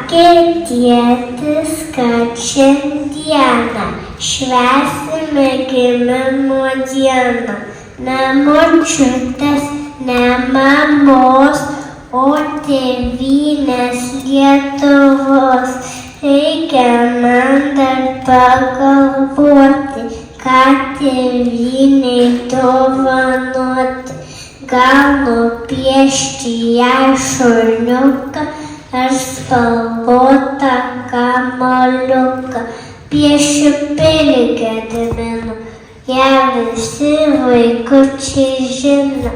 sakė tėtis, kad šiandieną švęsime gimimo dieną. Ne močiutės, ne mamos, o tėvynės Lietuvos. Reikia man dar pagalvoti, ką tėvynei dovanoti. Gal nupiešti jai šuniuką ar spalvotą kamuoliuką. Piešiu pilį Gedimino, ją visi vaikučiai žino,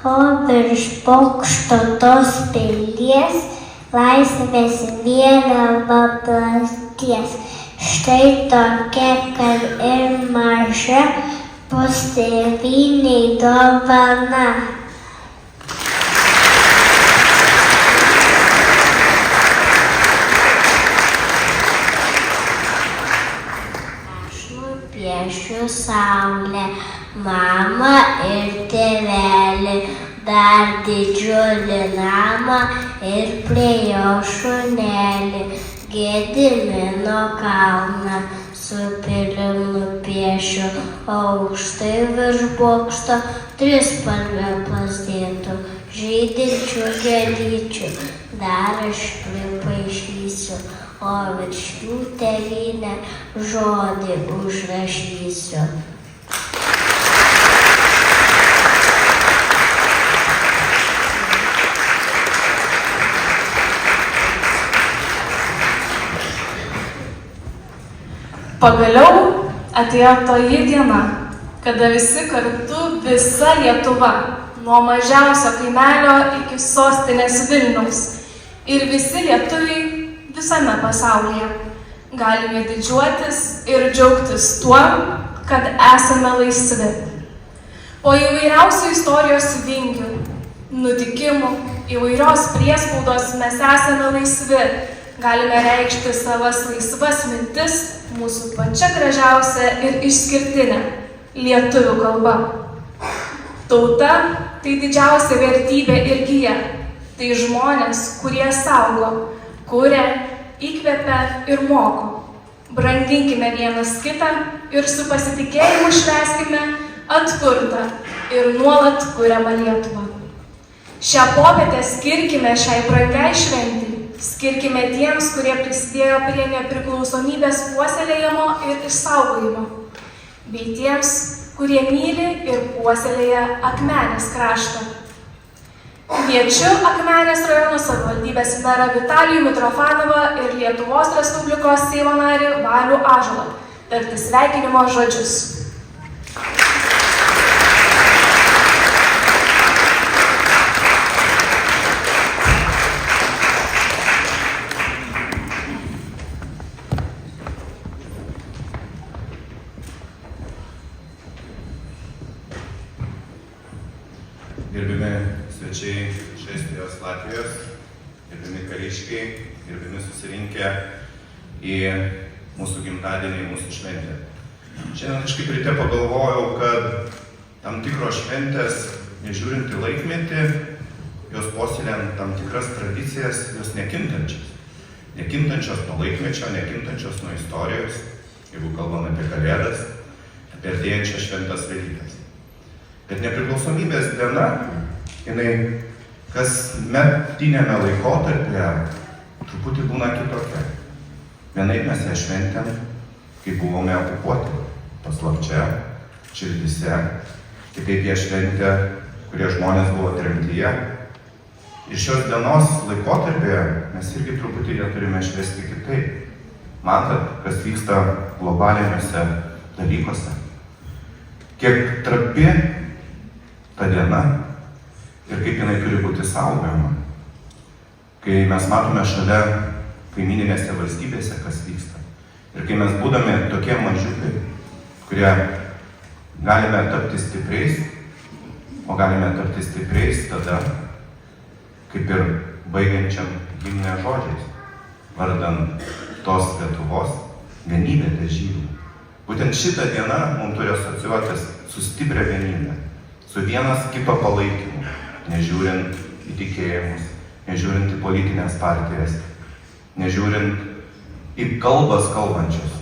o virš bokšto tos pilies laisvės vėliava plakties. Štai tokia, kad ir maža, bus tėvynei dovana. Aš nupiešiu saulę, mamą ir tėvelį, dar didžiulį namą ir prie jo šunelį. Gedimino kalną su pilim nupiešiu, aukštai virš bokšto trispalvę plazdėtų žydinčių gėlyčių. Dar aš pripaišysiu, o virš jų tėvynę žodį užrašysiu. Pagaliau atėjo toji diena, kada visi kartu, visa Lietuva, nuo mažiausio kaimelio iki sostinės Vilniaus ir visi lietuviai visame pasaulyje galime didžiuotis ir džiaugtis tuo, kad esame laisvi. Po įvairiausių istorijos vingių, nutikimų, įvairios priespaudos mes esame laisvi. Galime reikšti savas laisvas mintis mūsų pačia gražiausia ir išskirtinė lietuvių kalba. Tauta – tai didžiausia vertybė ir gija. Tai žmonės, kurie saugo, kuria, įkvepia ir moko. Branginkime vienas kitą ir su pasitikėjimu švęskime atkurtą ir nuolat kuriamą Lietuvą. Šią popietę skirkime šiai brangiai šventei. Skirkime tiems, kurie prisidėjo prie nepriklausomybės puoselėjimo ir išsaugojimo, bei tiems, kurie myli ir puoselėja Akmenės kraštą. Kviečiu Akmenės rajono savivaldybės merą Vitalijų Mitrofanovą ir Lietuvos Respublikos Seimo narį Valių Ąžuolą tarti sveikinimo žodžius. Gerbiami svečiai iš Estijos, Latvijos, gerbiami kariškiai, gerbiami susirinkę į mūsų gimtadienį, į mūsų šventę. Šiandien kažkaip ryte pagalvojau, kad tam tikros šventės, nežiūrint į laikmetį, jos puoselėjant tam tikras tradicijas, jos nekintančios. Nekintančios nuo laikmečio, nekintančios nuo istorijos, jeigu kalbame apie Kalėdas, apie artėjančias šventas Velykas. Bet nepriklausomybės diena, jinai kasmetinėme laikotarpyje truputį būna kitokia. Vienaip mes ją šventėm, kai buvome okupuoti, paslapčia, širdyse, kitaip ją šventė, kurie žmonės buvo tremtyje. Ir šios dienos laikotarpyje mes irgi truputį ją turime švęsti kitaip. Matot, kas vyksta globaliniuose dalykuose. Kiek trapi ta diena ir kaip jinai turi būti saugojama. Kai mes matome šalia kaimininėse valstybėse, kas vyksta. Ir kai mes būdami tokie mažiukai, kurie galime tapti stipriais, o galime tapti stipriais tada, kaip ir baigiančiam himne žodžiais, vardan tos Lietuvos vienybės žydų. Būtent šitą dieną mums turi asociuotis su stipria vienybė, su vienas kito palaikymu, nežiūrint į tikėjimus, nežiūrint į politinės partijas, nežiūrint į kalbas kalbančius,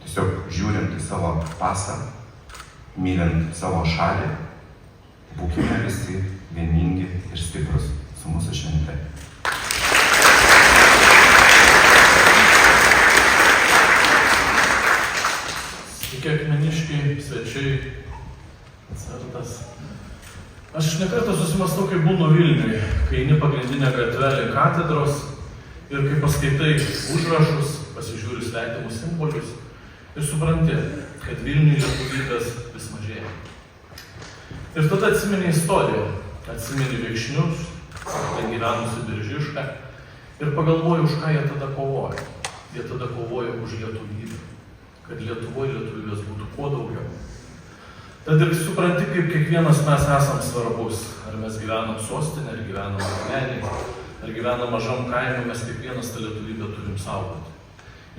tiesiog žiūrint į savo pasą, mylint savo šalį, būkime visi vieningi ir stiprus su mūsų švente. Sveiki, akmeniškiai, svečiai, koncertas. Aš ne kartą susimąstau, kai būnu Vilniuje, kai eini pagrindinę gatvelę katedros ir kai paskaitai užrašus, pasižiūri svetimus simbolius ir supranti, kad Vilniuje lietuvybės vis mažėja. Ir tada atsimeni istoriją, atsimeni Viekšnius, ten gyvenusi Biržišką ir pagalvoju, už ką jie tada kovojo. Jie tada kovojo už lietuvybę, kad Lietuvoje lietuvybės būtų kuo daugiau. Tad ir supranti, kaip kiekvienas mes esam svarbus. Ar mes gyvenam sostinę, ar gyvenam Akmenėje, ar gyvenam mažam kaime, mes kiekvienas tą lietuvybę turim saugoti.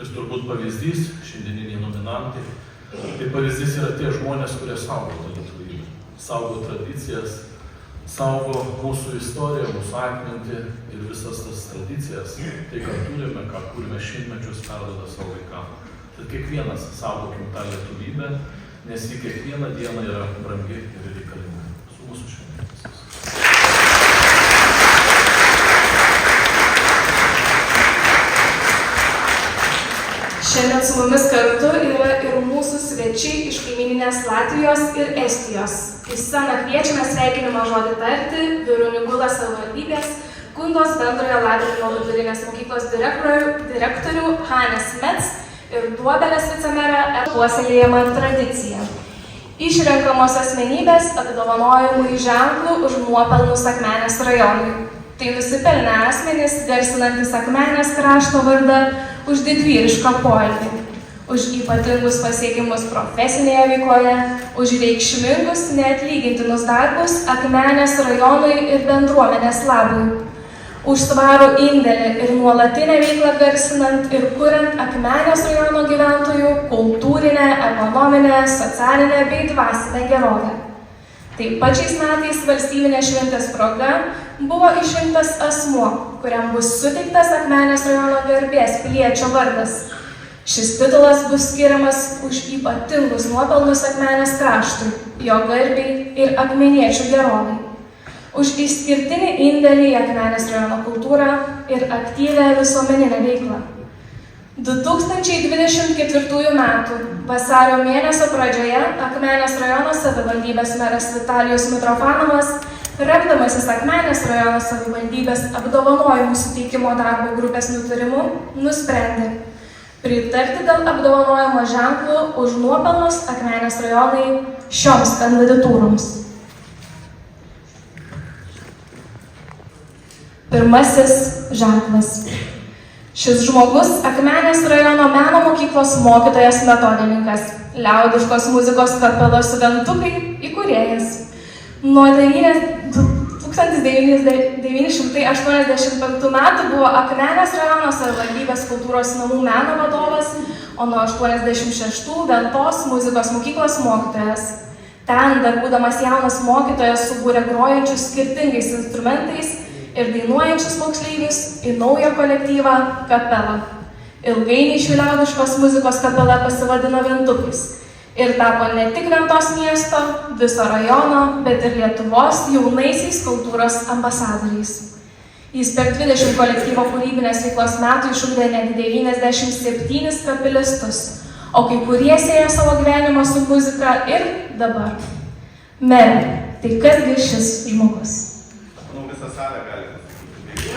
Ir turbūt pavyzdys, šiandieniniai nominantai, tai pavyzdys yra tie žmonės, kurie saugo tą lietuvybę. Saugo tradicijas, saugo mūsų istoriją, mūsų atmintį ir visas tas tradicijas. Tai, ką turime, ką kūrime šimtmečius, perduoda savo vaikam. Tad kiekvienas saugokim tą lietuvybę, nes ji kiekvieną dieną yra brangi ir reikalinga. Su mūsų šventėmis. Šiandien su mumis kartu yra ir mūsų svečiai iš kaimyninės Latvijos ir Estijos. Į sceną kviečiame sveikinimo žodį tarti Viruņu savivaldybės Kundos bendrojo lavinimo vidurinės mokyklos direktorių Hanes Metz ir Duobelės vicemerą puoselėjamą tradiciją. Išrenkamos asmenybės apdovanojimų ženklų už nuopelnus Akmenės rajonui. Tai nusipelnę asmenys, garsinantis Akmenės krašto vardą už didvyrišką poelgį, už ypatingus pasiekimus profesinėje veikloje, už reikšmingus neatlygintinus darbus Akmenės rajonui ir bendruomenės labui. Už svarų indėlį ir nuolatinę veiklą garsinant ir kuriant Akmenės rajono gyventojų kultūrinę, ekonominę, socialinę bei dvasinę gerovę. Taip pat šiais metais valstybinės šventės proga buvo išrinktas asmuo, kuriam bus suteiktas Akmenės rajono garbės piliečio vardas. Šis titulas bus skiriamas už ypatingus nuopelnus Akmenės kraštui, jo garbei ir akmeniečių gerovei. Už išskirtinį indėlį į Akmenės rajono kultūrą ir aktyvią visuomeninę veiklą. 2024 m. vasario mėnesio pradžioje Akmenės rajono savivaldybės meras Vitalijus Mitrofanovas, remdamasis Akmenės rajono savivaldybės apdovanojimų suteikimo darbo grupės nutarimu, nusprendė pritarti dėl apdovanojimo ženklų už nuopelnus Akmenės rajonai šioms kandidatūroms. Pirmasis ženklas. Šis žmogus Akmenės rajono meno mokyklos mokytojas metodininkas, liaudiškos muzikos kapelos Ventukai įkūrėjas. Nuo 1985 metų buvo Akmenės rajono savivaldybės kultūros namų meno vadovas, o nuo 86 Ventos muzikos mokyklos mokytojas. Ten, dar būdamas jaunas mokytojas, subūrė grojančius skirtingais instrumentais ir dainuojančius moksleivius į naują kolektyvą kapelą. Ilgainiui šių liaudiškos muzikos kapela pasivadino Ventukais ir tapo ne tik Ventos miesto, viso rajono, bet ir Lietuvos jaunaisiais kultūros ambasadoriais. Jis per 20 kolektyvo kūrybinės veiklos metų išugdė net 97 kapelistus, o kai kurie siejo savo gyvenimą su muzika ir dabar. Mere, tai kasgi šis žmogus? Visą salę galite sakyti.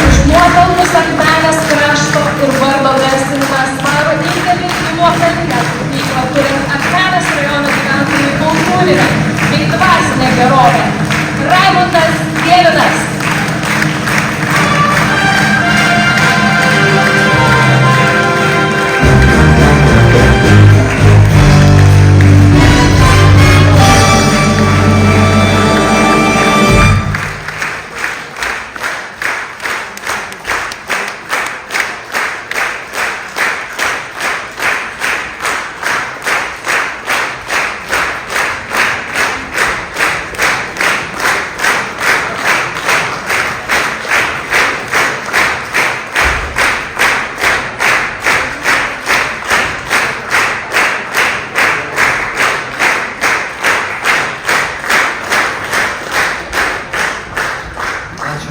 Už nuopelnus Akmenės krašto ir vardo garsinimą svarų indėlį į nuopelninę veiklą, kuriant Akmenės rajono gyventojų kultūrinę bei dvasinę gerovę. Raimundas Gėlinas.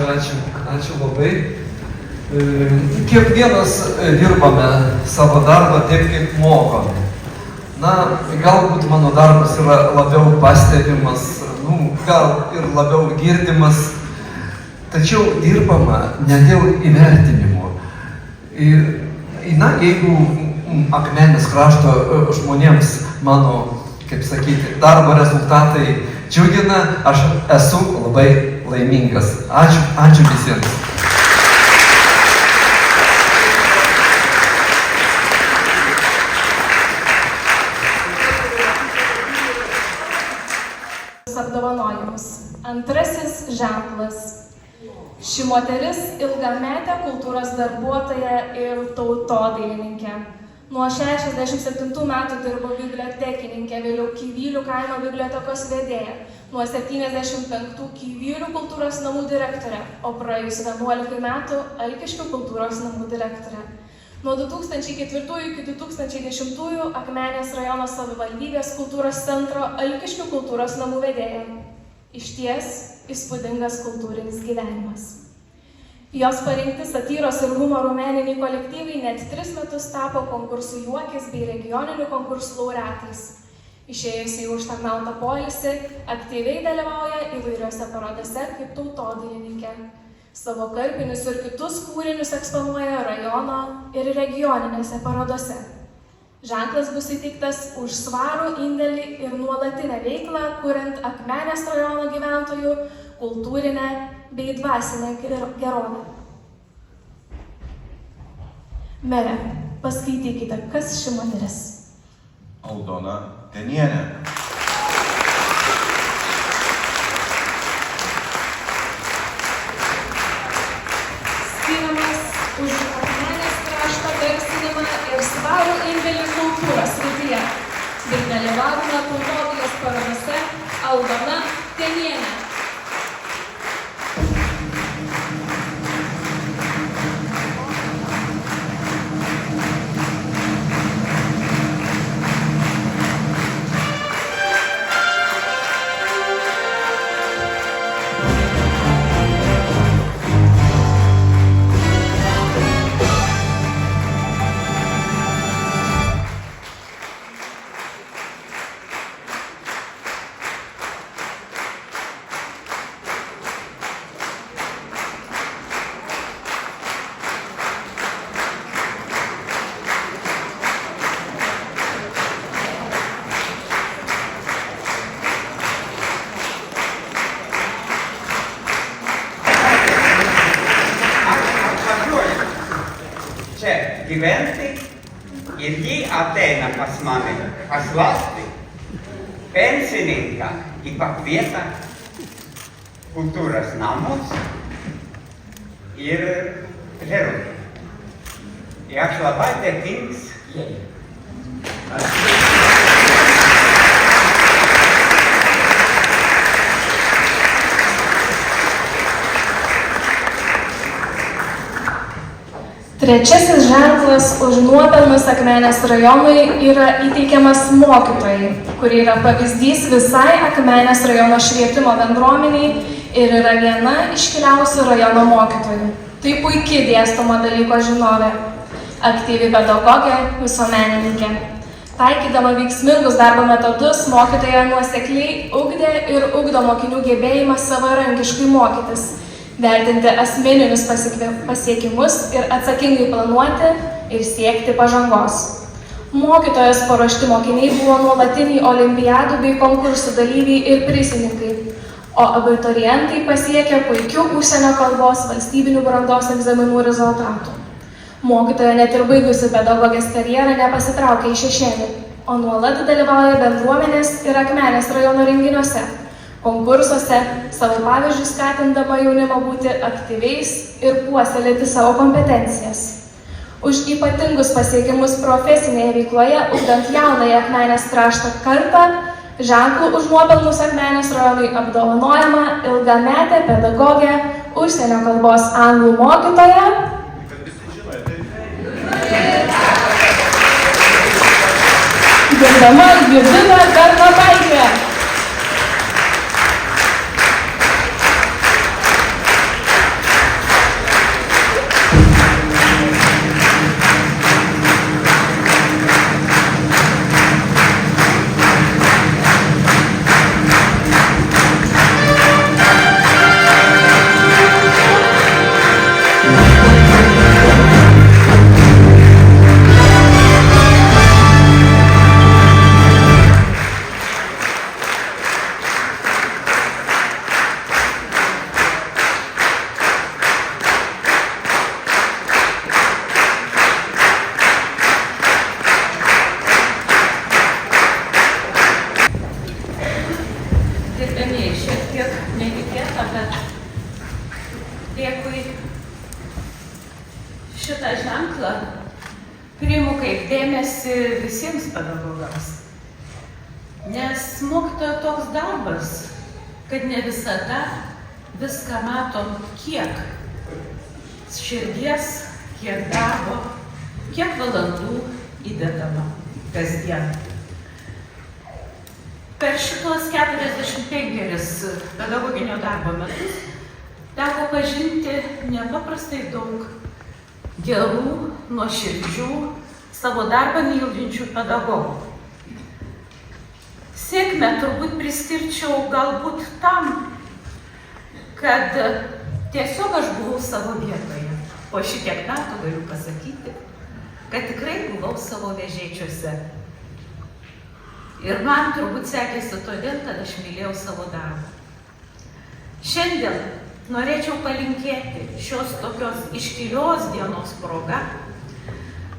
Ačiū labai. Kiekvienas dirbame savo darbą taip, kaip mokame. Na, galbūt mano darbas yra labiau pastebimas, gal ir labiau girdimas, tačiau dirbama ne dėl įvertinimo. Na, jeigu Akmenės krašto žmonėms mano, kaip sakyti, darbo rezultatai džiugina, aš esu labai laimingas. Ačiū visiems. Apdovanojimus. Antrasis ženklas. Ši moteris ilgametė kultūros darbuotoja ir tautodailininkė. Nuo 67 metų dirbo bibliotekininkė, vėliau Kyvylių kaimo bibliotekos vedėja. Nuo 75 Kyvylių kultūros namų direktorė, o praėjus 11 metų Alkiškių kultūros namų direktorė. Nuo 2004 iki 2010 Akmenės rajono savivaldybės kultūros centro Alkiškių kultūros namų vedėja. Išties įspūdingas kultūrinis gyvenimas. Jos parinkti satyros ir humoro meniniai kolektyvai net 3 metus tapo konkursų Juokis bei regioninių konkursų laureatais. Išėjusi į užtarnautą poilsį, aktyviai dalyvauja įvairiose parodose kaip tautodailininkė. Savo karpinius ir kitus kūrinius eksponuoja rajono ir regioninėse parodose. Ženklas bus įteiktas už svarų indėlį ir nuolatinę veiklą, kuriant Akmenės rajono gyventojų kultūrinę bei dvasinę gerovę. Mere, paskaitykite, kas ši moteris. Aldona Tenienė. Skiriamas už Akmenės krašto garsinimą ir svarų indėlį kultūros srityje bei dalyvavimą tautodailės parodose Aldona Tenienė. Gyventi ir jį ateina pas mane paslausti pensininką į pakvietą kultūros namus ir žerutę. Ir aš labai dėkingas jai. Trečiasis ženklas už nuopelnus Akmenės rajonui yra įteikiamas mokytojai, kurie yra pavyzdys visai Akmenės rajono švietimo bendruomeniai ir yra viena iškiliausių rajono mokytojų. Tai puikiai dėstoma dalyko žinovė, aktyvi pedagogė, visuomenininkė. Taikydama veiksmingus darbo metodus, mokytoja nuosekliai ugdė ir ugdo mokinių gebėjimą savarankiškai mokytis, vertinti asmeninius pasiekimus ir atsakingai planuoti ir siekti pažangos. Mokytojos paruošti mokiniai buvo nuolatiniai olimpiadų bei konkursų dalyviai ir prizininkai, o abiturientai pasiekė puikių užsienio kalbos valstybinių brandos egzaminų rezultatų. Mokytoja net ir baigusi pedagogės karjerą nepasitraukė į šešėlį, o nuolat dalyvauja bendruomenės ir Akmenės rajono renginiuose, konkursuose, savo pavyzdžių skatindama jaunimą būti aktyviais ir puoselėti savo kompetencijas. Už ypatingus pasiekimus profesinėje veikloje, ugdant jaunąją Akmenės krašto kartą, ženklų už nuopelnus Akmenės rajonui apdovanojama ilgametė pedagogė, užsienio kalbos anglų mokytoja. Gerbiama Judita Bernotaitė. dėmesį visiems pedagogams. Nes mokytojo toks darbas, kad ne visada viską matom, kiek širdies, kiek darbo, kiek valandų įdedama kasdien. Per šitos 45 pedagoginio darbo metus teko pažinti nepaprastai daug gerų, nuoširdžių, savo darbą mylinčių pedagogų. Sėkmę turbūt priskirčiau galbūt tam, kad tiesiog aš buvau savo vietoje. Po šitiek metų galiu pasakyti, kad tikrai buvau savo vežėčiuose. Ir man turbūt sekėsi todėl, kad aš mylėjau savo darbą. Šiandien norėčiau palinkėti šios tokios iškilios dienos proga,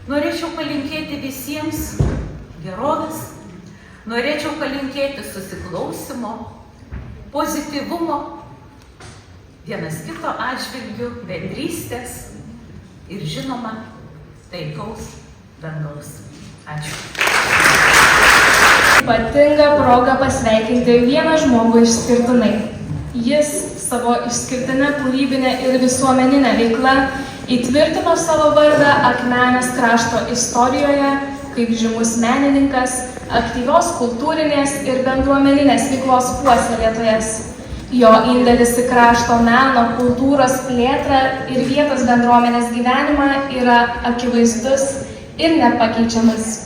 norėčiau palinkėti visiems gerovės, norėčiau palinkėti susiklausymo, pozityvumo, vienas kito atžvilgių, bendrystės ir žinoma, taikaus dangaus. Ačiū. Ypatinga proga pasveikinti vieną žmogų išskirtinai. Jis savo išskirtinę kūrybinę ir visuomeninę veiklą įtvirtino savo vardą Akmenės krašto istorijoje kaip žymus menininkas, aktyvios kultūrinės ir bendruomeninės veiklos puoselėtojas. Jo indėlis į krašto meno, kultūros plėtrą ir vietos bendruomenės gyvenimą yra akivaizdus ir nepakeičiamas.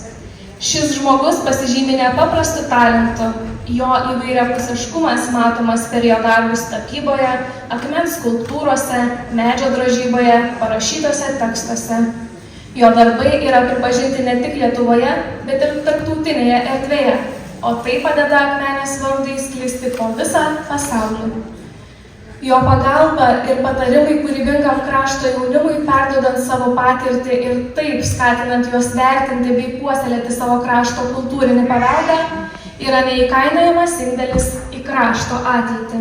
Šis žmogus pasižymi nepaprastu talentu. Jo įvairiapusiškumas matomas per jo darbus tapyboje, akmens skulptūrose, medžio drožyboje, parašytose tekstuose. Jo darbai yra pripažinti ne tik Lietuvoje, bet ir tarptautinėje erdvėje, o tai padeda Akmenės vardui sklisti po visą pasaulį. Jo pagalba ir patarimai kūrybingam krašto jaunimui, perdodant savo patirtį ir taip skatinant juos vertinti bei puoselėti savo krašto kultūrinį paveldą, yra neįkainojamas indėlis į krašto ateitį.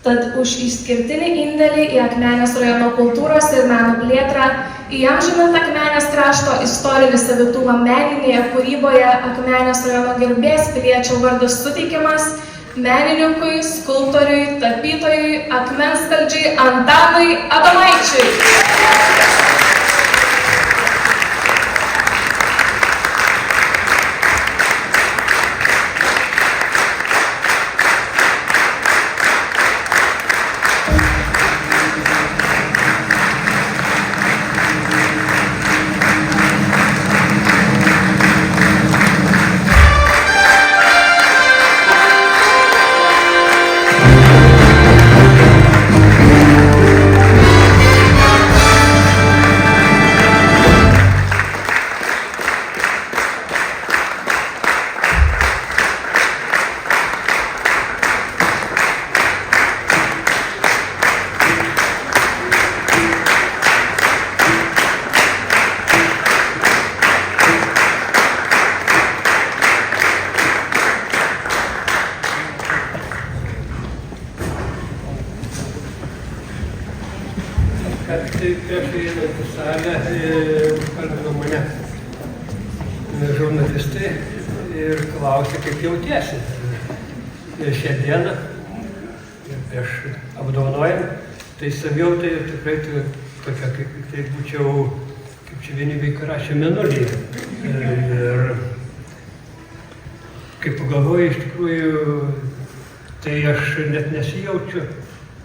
Tad už išskirtinį indėlį į Akmenės rajono kultūros ir meno plėtrą, įamžinant Akmenės krašto istorinį savitumą meninėje kūryboje, Akmenės rajono garbės piliečio vardas suteikiamas menininkui, skulptoriui, tapytojui, akmenskaldžiui Antanui Adomaičiui. Prieš įeinant į salę kalbino mane žurnalistai ir klausė, kaip jautiesi šią dieną ir prieš apdovanojimą. Tai savijauta tikrai tokia, kaip tai būčiau, kaip čia vieni vaikai rašė, mėnulyje. Ir kaip pagalvoju, iš tikrųjų, tai aš net nesijaučiu,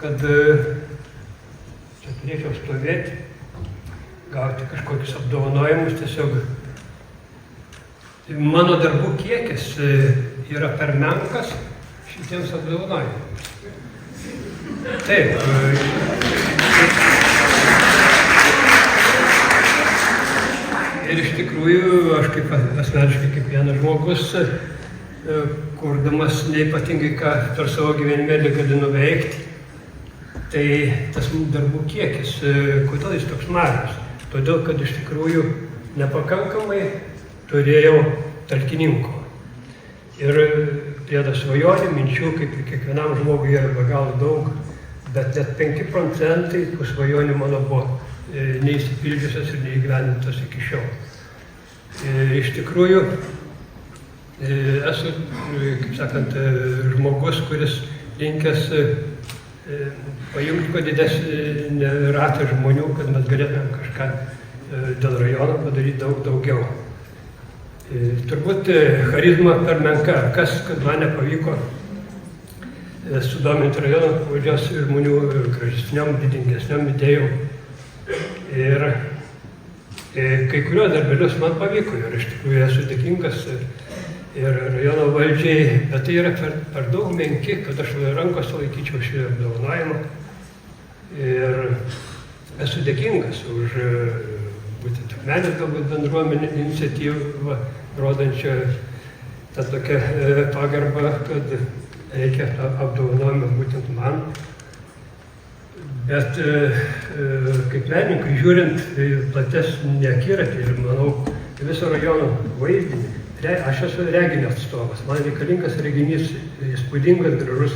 kad turėčiau stovėti, gauti kažkokius apdovanojimus, tiesiog mano darbų kiekis yra per menkas šitiems apdovanojimams. Taip. Ir iš tikrųjų, aš kaip asmeniškai kaip vienas žmogus, kurdamas neypatingai ką per savo gyvenimėlį gali nuveikti, tai tas darbų kiekis, kodėl jis toks mažas? Todėl, kad iš tikrųjų nepakankamai turėjau talkininkų. Ir priedo svajonių, minčių, kaip ir kiekvienam žmogui yra be galo daug, bet net 5% tų svajonių mano buvo neįsipildžiusios ir neįgyvendintos iki šiol. Iš tikrųjų, esu, kaip sakant, žmogus, kuris linkęs pajungti kuo didesnį ratą žmonių, kad mes galėtume kažką dėl rajono padaryti daug daugiau. Turbūt charizma per menka, kad man nepavyko sudominti rajono valdžios žmonių gražesniom, didingesniom idėjom. Ir kai kuriuos darbelius man pavyko ir iš tikrųjų esu dėkingas ir rajono valdžiai, bet tai yra per daug menki, kad aš rankose laikyčiau šį apdovanojimą. Ir esu dėkingas už būtent Akmenės galbūt bendruomenė iniciatyvą, rodančią tą tokią pagarbą, kad reikia apdovanojimą būtent man. Bet kaip menininkui žiūrint platesnį akiratį ir manau viso rajono vaizdinį, aš esu reginio atstovas, man reikalingas reginys, įspūdingas, gražus,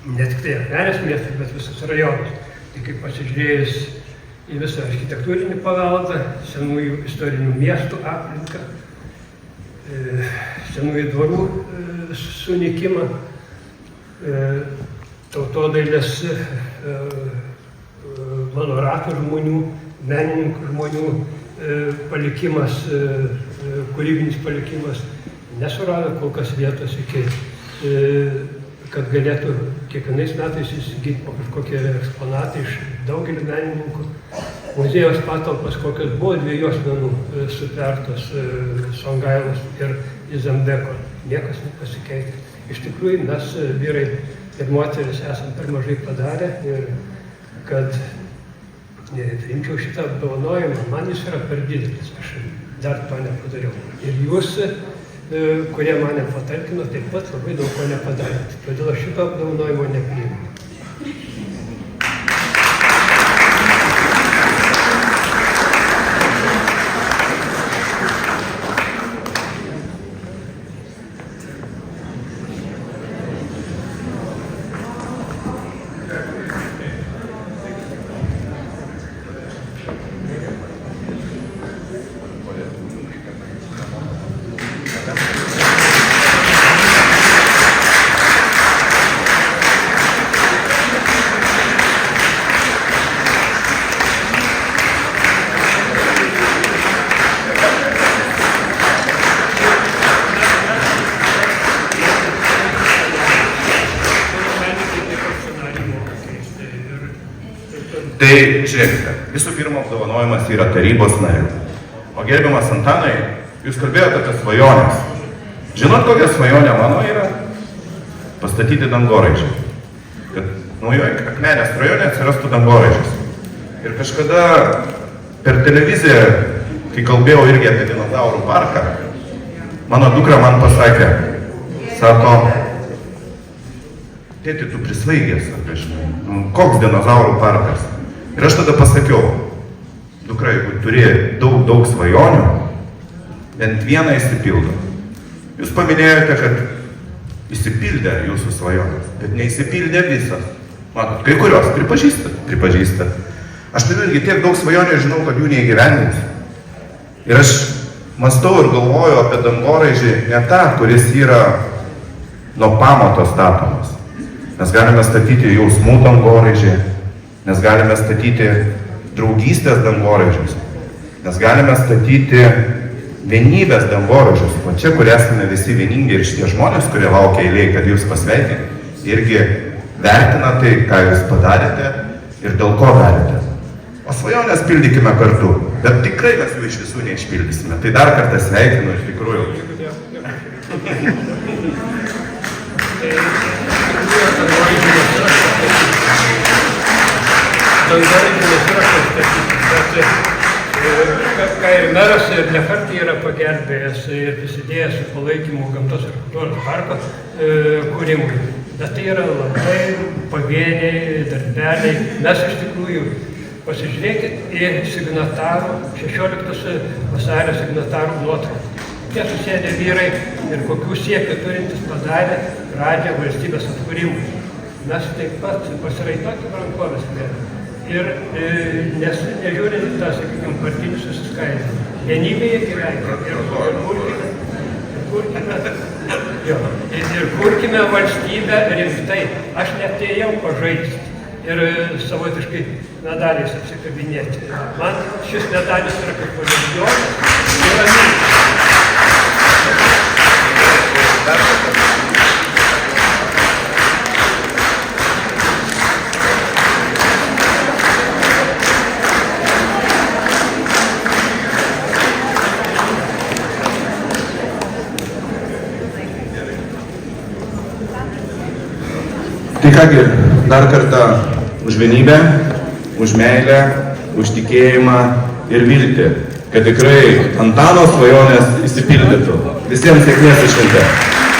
ne tik tai Akmenės miestas, bet visas rajonas. Tai kaip pasižiūrėjus į visą architektūrinį paveldą, senųjų istorinių miestų aplinką, senųjų dvarų sunykimą, tautodailės mano rato žmonių, menininkų žmonių palikimas, kūrybinis palikimas nesurado kol kas vietos iki, kad galėtų kiekvienais metais įsigyti po kažkokie eksponatai iš daugelį menininkų. Muziejaus patalpas, kokios buvo dviejų asmenų sutvertos, Songailos ir Izambeko. Niekas nepasikeitė. Iš tikrųjų, mes vyrai ir moteris esam per mažai padarę ir kad priimčiau šitą apdovanojimą, man jis yra per didelis, aš dar to nepadariau. Ir jūs, kurie mane patalkino, taip pat labai daug ko nepadarėte. Todėl aš šito apdovanojimo nepriimu. Tai žiūrėkite, visų pirma apdovanojimas yra tarybos narių. O gerbiamas Antanai, jūs kalbėjote apie svajonės. Žinot, kokia svajonė mano yra? Pastatyti dangoraižį. Kad naujoje Akmenės rajone atsirastų dangoraižis. Ir kažkada per televiziją, kai kalbėjau irgi apie dinozaurų parką, mano dukra man pasakė, sako, tėti, tu prisvaigęs, koks dinozaurų parkas? Ir aš tada pasakiau, dukra, jeigu turi daug svajonių, bent vieną įsipildo. Jūs paminėjote, kad įsipildė jūsų svajonės, bet neįsipildė visas. Matot, kai kurios pripažįsta. Aš turiu irgi tiek daug svajonių ir žinau, kad jų neįgyvendins. Ir aš mąstau ir galvoju apie dangoraižį ne tą, kuris yra nuo pamato statomas. Mes galime statyti jausmų dangoraižį, mes galime statyti draugystės dangoraižius, mes galime statyti vienybės dangoraižius. O čia, kur esame visi vieningi ir šitie žmonės, kurie laukia eilėje, kad jūs pasveikinti, irgi vertina tai, ką jūs padarėte ir dėl ko darėte. O svajonės pildykime kartu, bet tikrai mes jų iš visų neišpildysime. Tai dar kartą sveikinu iš tikrųjų. Dangoraižis yra pastatytas, bet ką ir meras ir ne kartą yra pagelbėjęs ir prisidėjęs su palaikymu gamtos ir kultūros parko kūrimui. Bet tai yra labai pavieniai darbeliai. Mes iš tikrųjų pasižiūrėkit į signatarų, 16 vasario signatarų nuotrauką. Tie susėdė vyrai ir kokių siekių turintis padarė pradžią valstybės atkūrimui. Mes taip pat pasiraitoti rankovės vėl. Ir nežiūrint tą, sakykime, partinį susiskaidymą. vienybėje gyvenkime ir kurkime valstybę rimtai. Aš netėjau pažaisti ir savotiškai medaliais apsikabinėti. Man šis medalis yra kaip paviljonas ir Tai kągi, dar kartą už vienybę, už meilę, už tikėjimą ir viltį, kad tikrai Antano svajonės išsipildytų. Visiems sėkmės šventės.